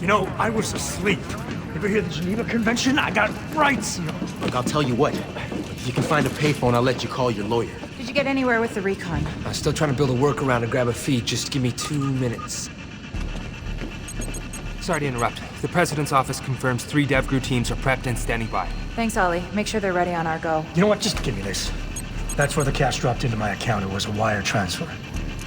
know, I was asleep. Ever hear the Geneva Convention? I got rights, you know. Look, I'll tell you what. If you can find a payphone, I'll let you call your lawyer. Did you get anywhere with the recon? I'm still trying to build a workaround to grab a feed. Just give me 2 minutes. Sorry to interrupt. The President's office confirms 3 DevGru teams are prepped and standing by. Thanks, Ollie. Make sure they're ready on our go. You know what? Just give me this. That's where the cash dropped into my account. It was a wire transfer.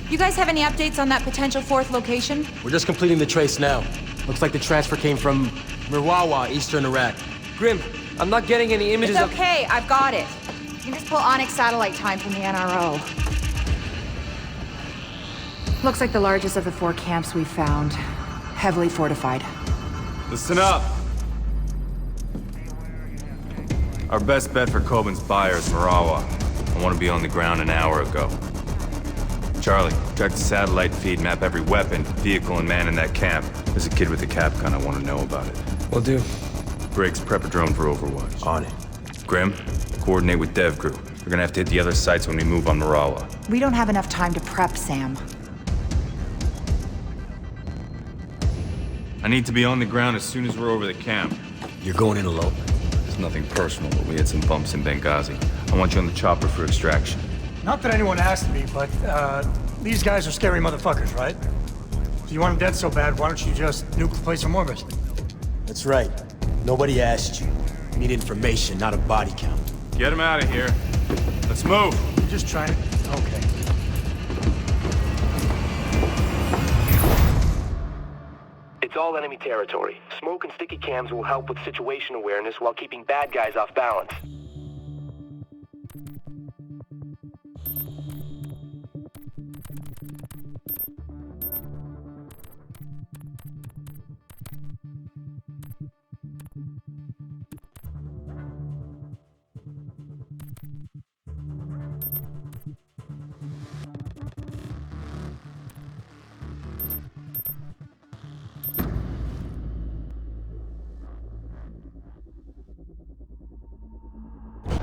You guys have any updates on that potential 4th location? We're just completing the trace now. Looks like the transfer came from Mirwawa, eastern Iraq. Grim, I'm not getting any images It's okay, I've got it. You can just pull Onyx satellite time from the NRO. Looks like the largest of the 4 camps we've found. Heavily fortified. Listen up! Our best bet for Kobin's buyer is Marawa. I want to be on the ground an hour ago. Charlie, track the satellite feed, map every weapon, vehicle, and man in that camp. There's a kid with a cap gun, I want to know about it. Will do. Briggs, prep a drone for Overwatch. On it. Grim, coordinate with DevGru. We're gonna have to hit the other sites when we move on Marawa. We don't have enough time to prep, Sam. I need to be on the ground as soon as we're over the camp. You're going in alone? It's nothing personal, but we had some bumps in Benghazi. I want you on the chopper for extraction. Not that anyone asked me, but, these guys are scary motherfuckers, right? If you want them dead so bad, why don't you just nuke the place from orbit? That's right. Nobody asked you. We need information, not a body count. Get him out of here. Let's move. You're just trying to... Okay. It's all enemy territory. Smoke and sticky cams will help with situation awareness while keeping bad guys off balance.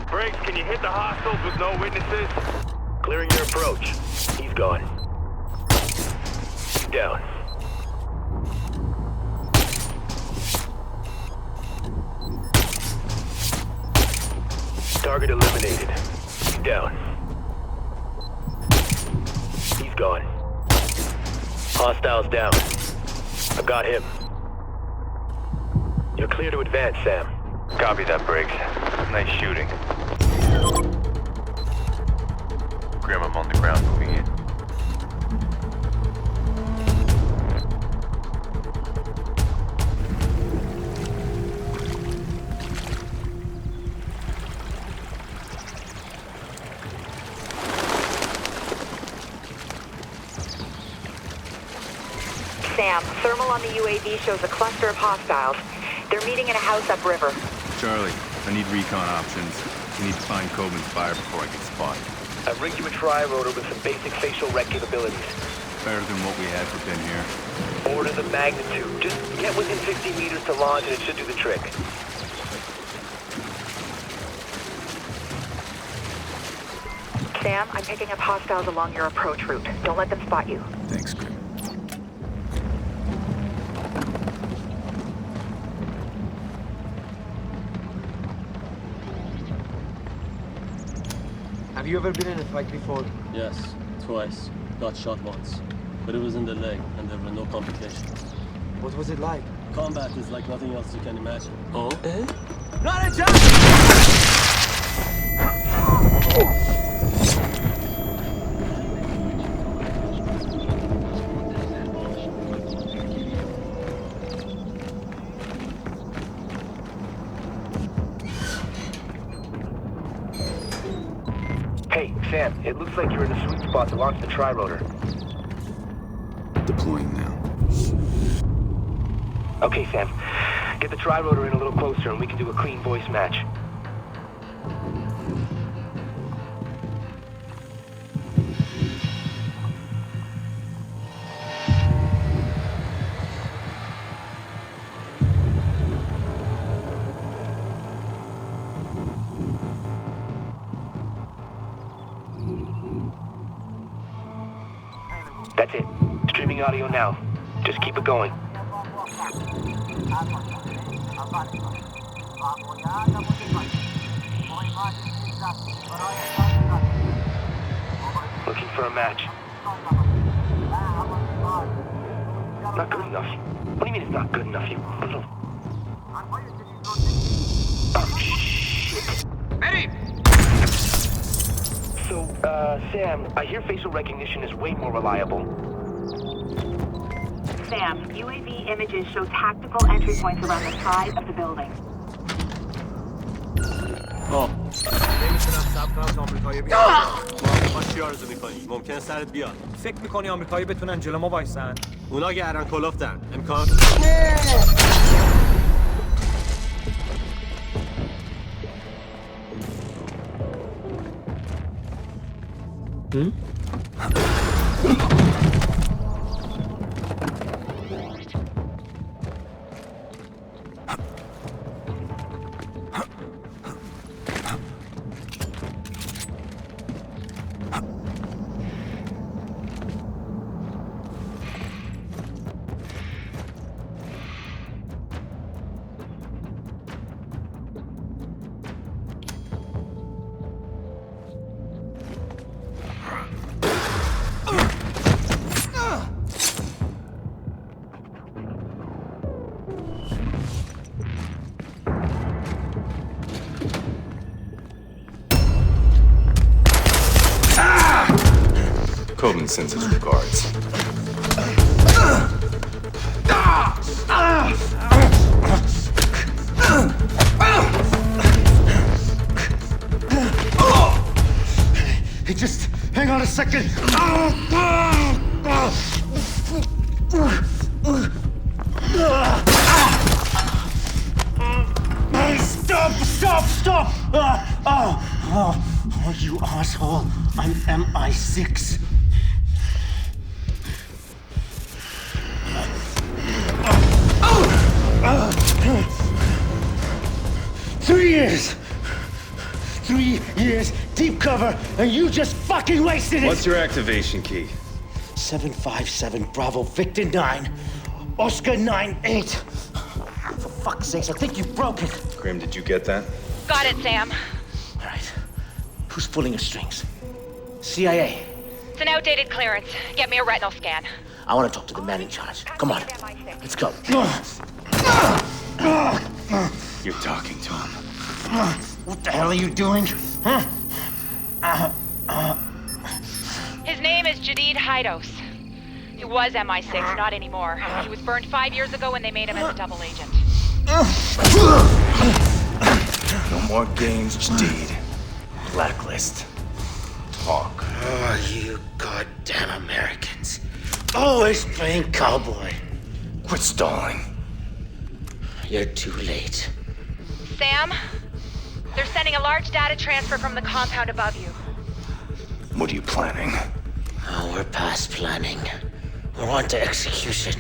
Briggs, can you hit the hostiles with no witnesses? Clearing your approach. He's gone. Down. Target eliminated. Down. He's gone. Hostiles down. I got him. You're clear to advance, Sam. Copy that, Briggs. Nice shooting. Grim, I'm on the ground, moving in. Sam, thermal on the UAV shows a cluster of hostiles. They're meeting in a house upriver. Charlie, I need recon options. We need to find Kobin's buyer before I get spotted. I've rigged you a tri-rotor with some basic facial rec capabilities. Better than what we had for Ben here. Orders of magnitude. Just get within 60 meters to launch and it should do the trick. Sam, I'm picking up hostiles along your approach route. Don't let them spot you. Thanks, Grim. Have you ever been in a fight before? Yes, twice. Got shot once. But it was in the leg, and there were no complications. What was it like? Combat is like nothing else you can imagine. Oh? Not a job! Hey, Sam, it looks like you're in the sweet spot to launch the tri-rotor. Deploying now. Okay, Sam. Get the tri-rotor in a little closer and we can do a clean voice match. That's it. Streaming audio now. Just keep it going. Looking for a match. Not good enough. What do you mean it's not good enough, you little... Oh, shit. Ready! So, Sam, I hear facial recognition is way more reliable. Sam, UAV images show tactical entry points around the side of the building. نمیتونم صبر کنم تا آمریکایی بیان. ما چی آرزو میکنی؟ ممکنه سرت بیاد. فکر میکنی آمریکایی بتونن جلو ما وایسن؟ اونا گردن کلفتن. امکان؟ Coleman sends his regards. Hey, just hang on a second. Stop! Oh, you asshole. I'm MI6. 3 years! 3 years, deep cover, and you just fucking wasted it! What's your activation key? 757 Bravo Victor 9, Oscar 98. For fuck's sakes, I think you broke it. Grim, did you get that? Got it, Sam. All right. Who's pulling the strings? CIA. It's an outdated clearance. Get me a retinal scan. I want to talk to the man in charge. Come on. Let's go. You're talking to him. What the hell are you doing? Huh? His name is Jadid Hidos. He was MI6, not anymore. He was burned 5 years ago when they made him as a double agent. No more games, Jadid. Blacklist. Talk. Oh, you goddamn Americans. Always playing cowboy. Quit stalling. You're too late. Sam, they're sending a large data transfer from the compound above you. What are you planning? Oh, we're past planning. We're on to execution.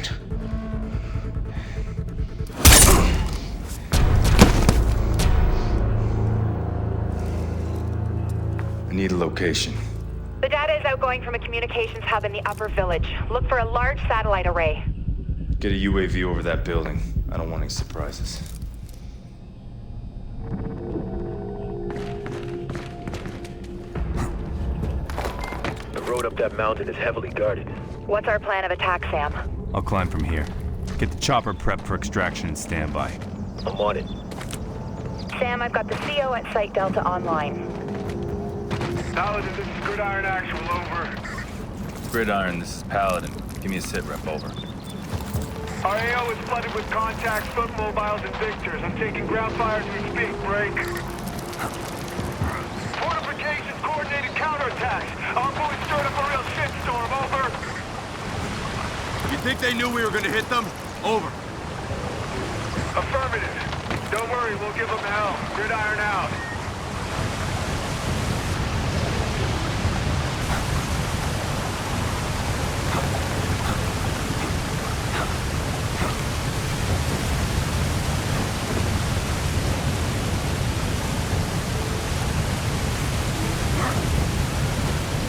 I need a location. The data is outgoing from a communications hub in the upper village. Look for a large satellite array. Get a UAV over that building. I don't want any surprises. The road up that mountain is heavily guarded. What's our plan of attack, Sam? I'll climb from here. Get the chopper prepped for extraction and standby. I'm on it. Sam, I've got the CO at Site Delta online. Paladin, this is Gridiron Actual, over. Gridiron, this is Paladin. Give me a sit rep, over. Our AO is flooded with contacts, foot mobiles, and Victors. I'm taking ground fire as we speak, break. Fortifications, coordinated counterattacks. Our boys stirred up a real shitstorm, over. You think they knew we were gonna hit them? Over. Affirmative. Don't worry, we'll give them hell. Gridiron out.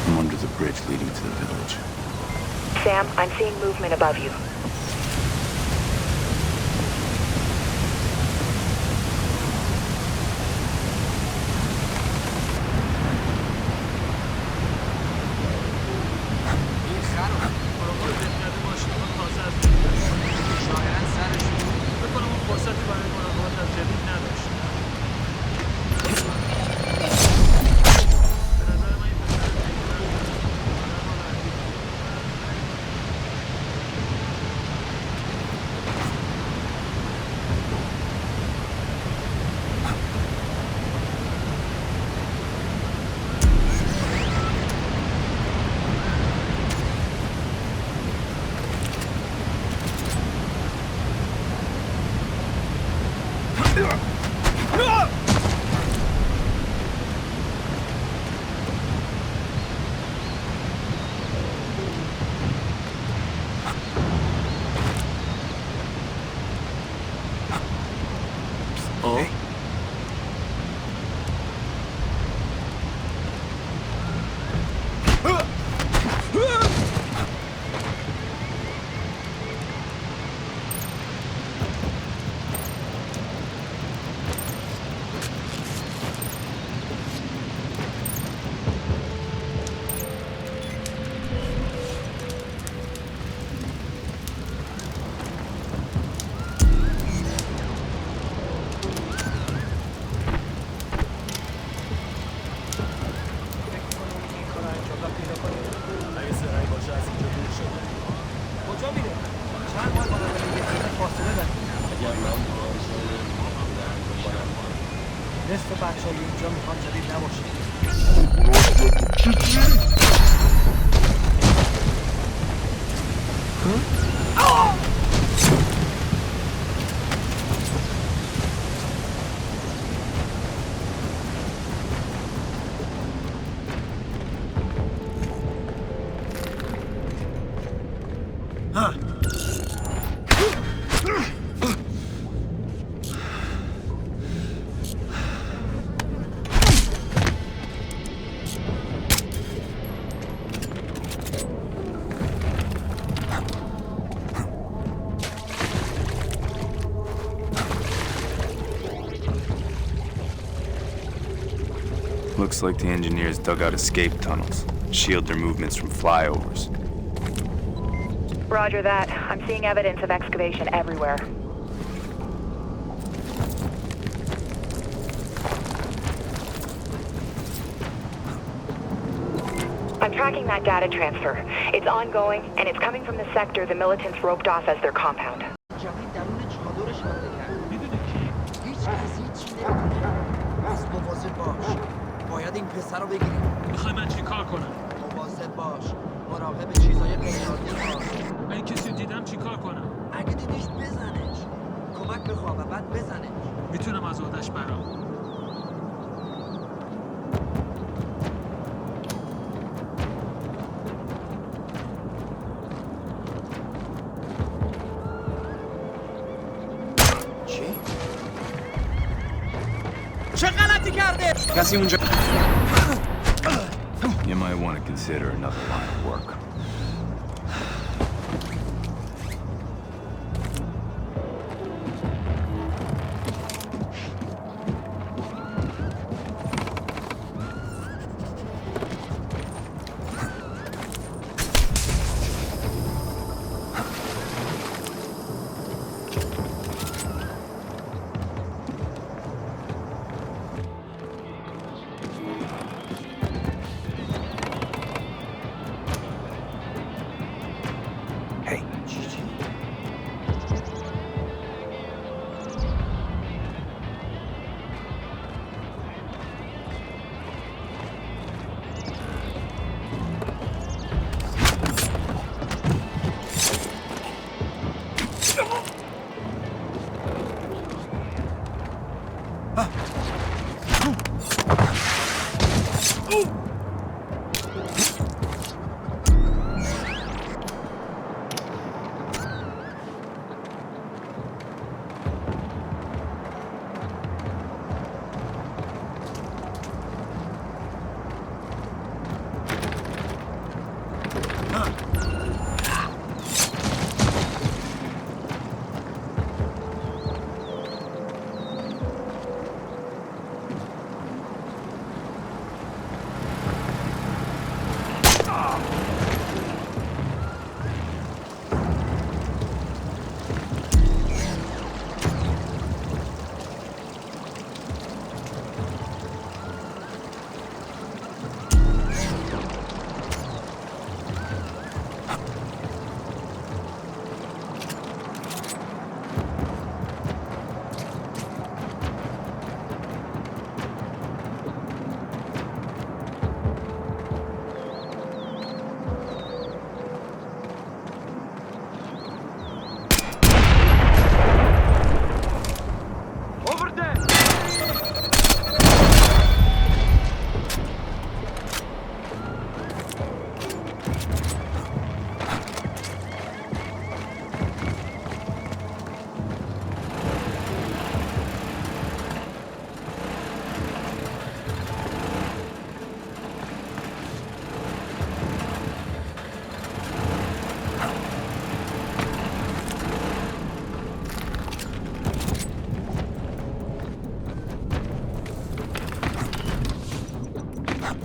I'm under the bridge leading to the village. Sam, I'm seeing movement above you. اینجا میخواد جدید نباشه. Looks like the engineers dug out escape tunnels, shield their movements from flyovers. Roger that. I'm seeing evidence of excavation everywhere. I'm tracking that data transfer. It's ongoing, and it's coming from the sector the militants roped off as their compound. جدید درون چادرش حمله کرد. میدونی کی؟ هیچ کسی هیچی نمیدونه. پس مواظب باش. باید این پسر رو بگیریم. میخوای من چی کار کنم؟ مواظب باش. مراقب چیزای غیرعادی باش. اگه کسی دیدم چی کار کنم؟ اگه دیدیش بزنش. کمک بخواه و بعد بزنش. میتونم از آدش برام. چه غلطی کرده؟ کسی اونجا You might want to consider another line of work.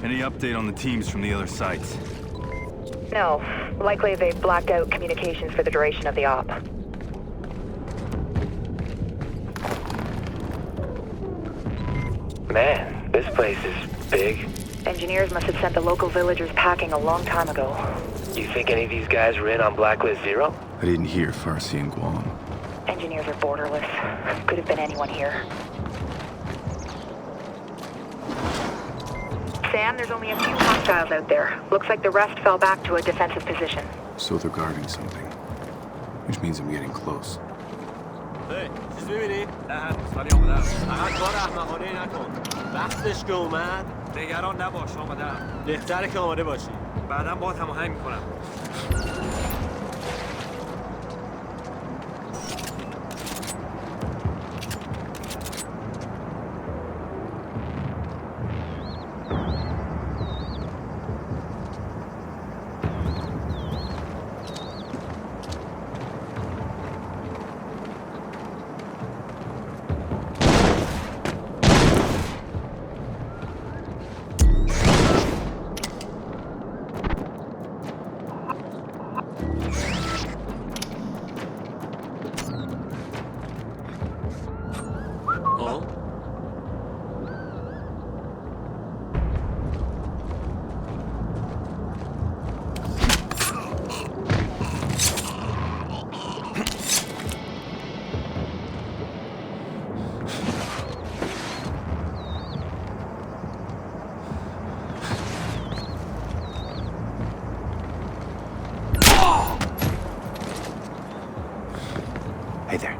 Any update on the teams from the other sites? No. Likely they've blacked out communications for the duration of the op. Man, this place is big. Engineers must have sent the local villagers packing a long time ago. You think any of these guys were in on Blacklist 0? I didn't hear Farsi and Guam. Engineers are borderless. Could have been anyone here. Sam, there's only a few hostiles out there. Looks like the rest fell back to a defensive position. So they're guarding something. Which means I'm getting close. Hey, چیز می‌بینی؟ نه هنوز ولی آمدم. فقط کار احمقانه‌ای نکن. وقتش که اومد نگران نباش آمدم. بهتره که آماده باشی. بعداً باهات هماهنگ می‌کنم. Hey there.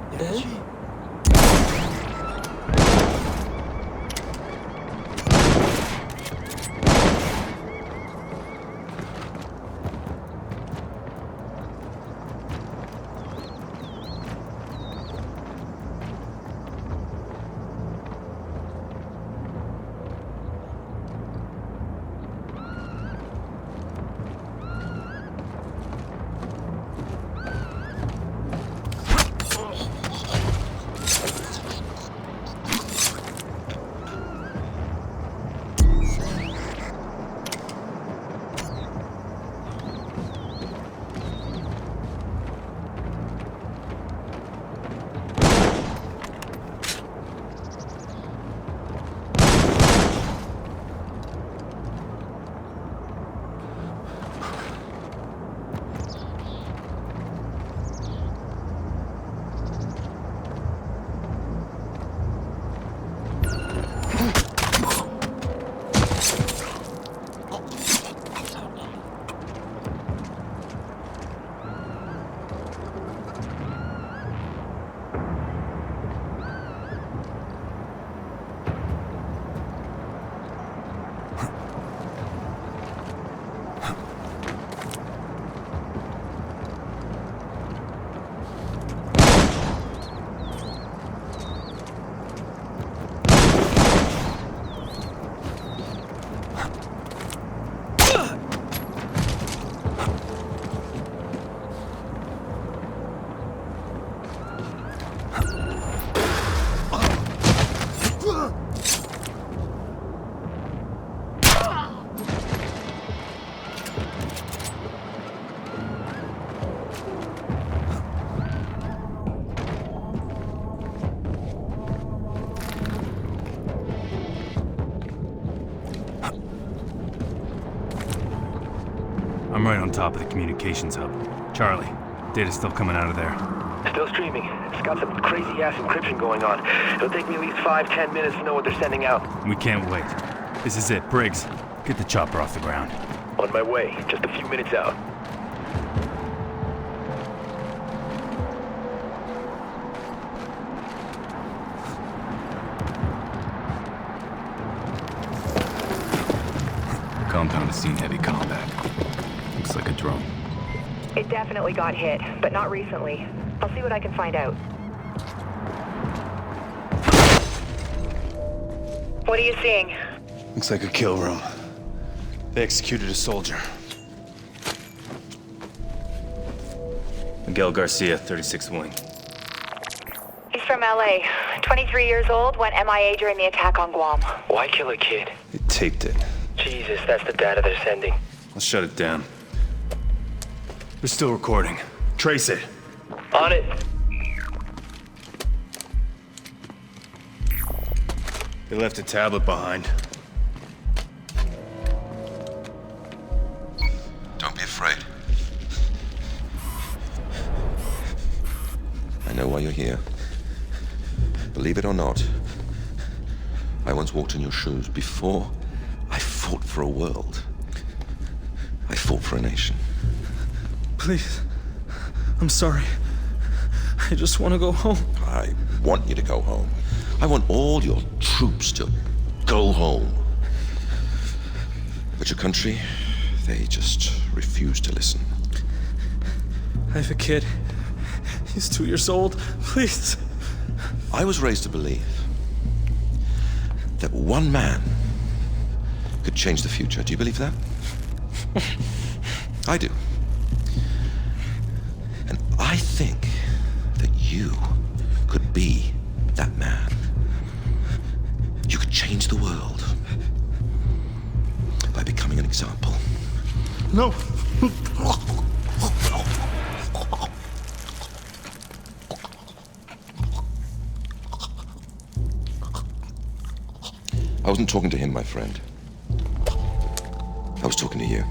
I'm right on top of the communications hub. Charlie, data's still coming out of there. Still streaming. It's got some crazy-ass encryption going on. It'll take me at least 5-10 minutes to know what they're sending out. We can't wait. This is it. Briggs, get the chopper off the ground. On my way. Just a few minutes out. The compound has seen heavy combat. Looks like a drone. It definitely got hit, but not recently. I'll see what I can find out. What are you seeing? Looks like a kill room. They executed a soldier. Miguel Garcia, 36th Wing. He's from LA. 23 years old, went MIA during the attack on Guam. Why kill a kid? They taped it. Jesus, that's the data they're sending. I'll shut it down. They're still recording. Trace it. On it. They left a tablet behind. Don't be afraid. I know why you're here. Believe it or not, I once walked in your shoes before I fought for a world. I fought for a nation. Please. I'm sorry. I just want to go home. I want you to go home. I want all your troops to go home. But your country, they just refuse to listen. I have a kid. He's 2 years old. Please. I was raised to believe that one man could change the future. Do you believe that? I do. And I think that you could be that man. You could change the world by becoming an example. No. I wasn't talking to him, my friend. I was talking to you.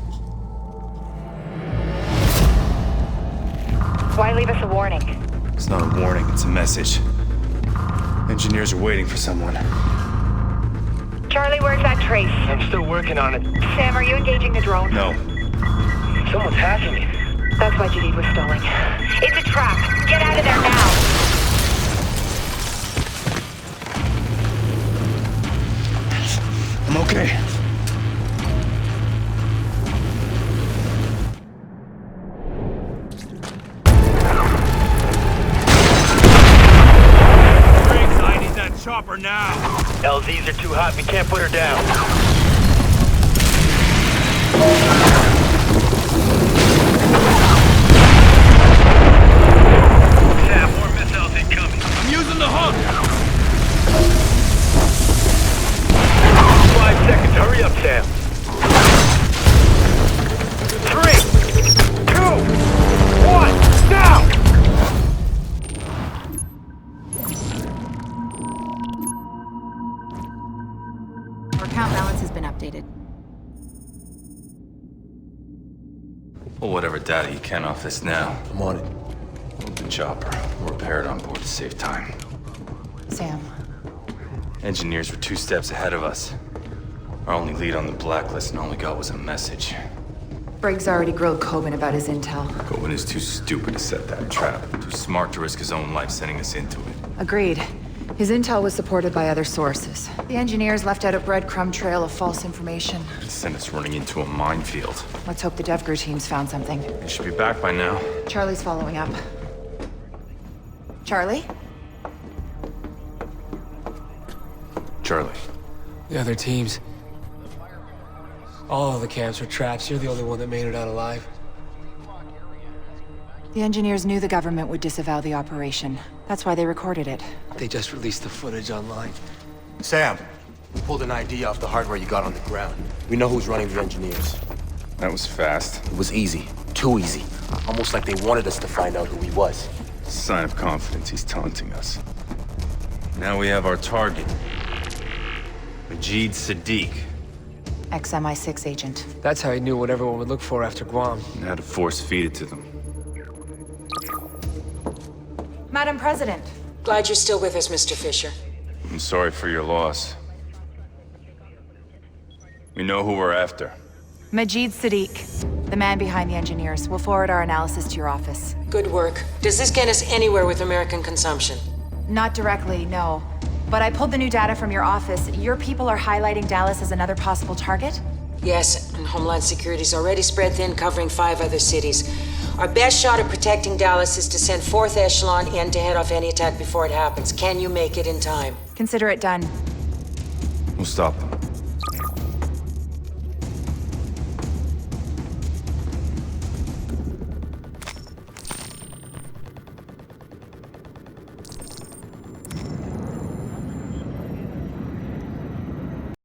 Why leave us a warning? It's not a warning, it's a message. Engineers are waiting for someone. Charlie, where's that trace? I'm still working on it. Sam, are you engaging the drone? No. Someone's hacking it. That's why Jadid was stalling. It's a trap. Get out of there now. I'm okay. Briggs, I need that chopper now. LZs are too hot. We can't put her down. Sam, more missiles incoming. I'm using the hook. 5 seconds. Hurry up, Sam. 3, 2, 1, now! Our account balance has been updated. Pull whatever data you can off this now. I'm on it. Move the chopper. We'll repair it on board to save time. Sam. Engineers were 2 steps ahead of us. Our only lead on the Blacklist and all we got was a message. Briggs already grilled Coben about his intel. Coben is too stupid to set that trap. Too smart to risk his own life sending us into it. Agreed. His intel was supported by other sources. The engineers left out a breadcrumb trail of false information. It sent us running into a minefield. Let's hope the DevGru team's found something. They should be back by now. Charlie's following up. Charlie? Charlie. The other teams. All of the camps were traps. You're the only one that made it out alive. The engineers knew the government would disavow the operation. That's why they recorded it. They just released the footage online. Sam, we pulled an ID off the hardware you got on the ground. We know who's running the engineers. That was fast. It was easy. Too easy. Almost like they wanted us to find out who he was. Sign of confidence. He's taunting us. Now we have our target. tridentZ. Ex-MI6 agent. That's how he knew what everyone would look for after Guam. And how to force feed it to them. Madam President. Glad you're still with us, Mr. Fisher. I'm sorry for your loss. We know who we're after. tridentZ, the man behind the engineers. We'll forward our analysis to your office. Good work. Does this get us anywhere with American consumption? Not directly, no. But I pulled the new data from your office. Your people are highlighting Dallas as another possible target? Yes, and Homeland Security's already spread thin, covering 5 other cities. Our best shot at protecting Dallas is to send 4th Echelon in to head off any attack before it happens. Can you make it in time? Consider it done. We'll stop them.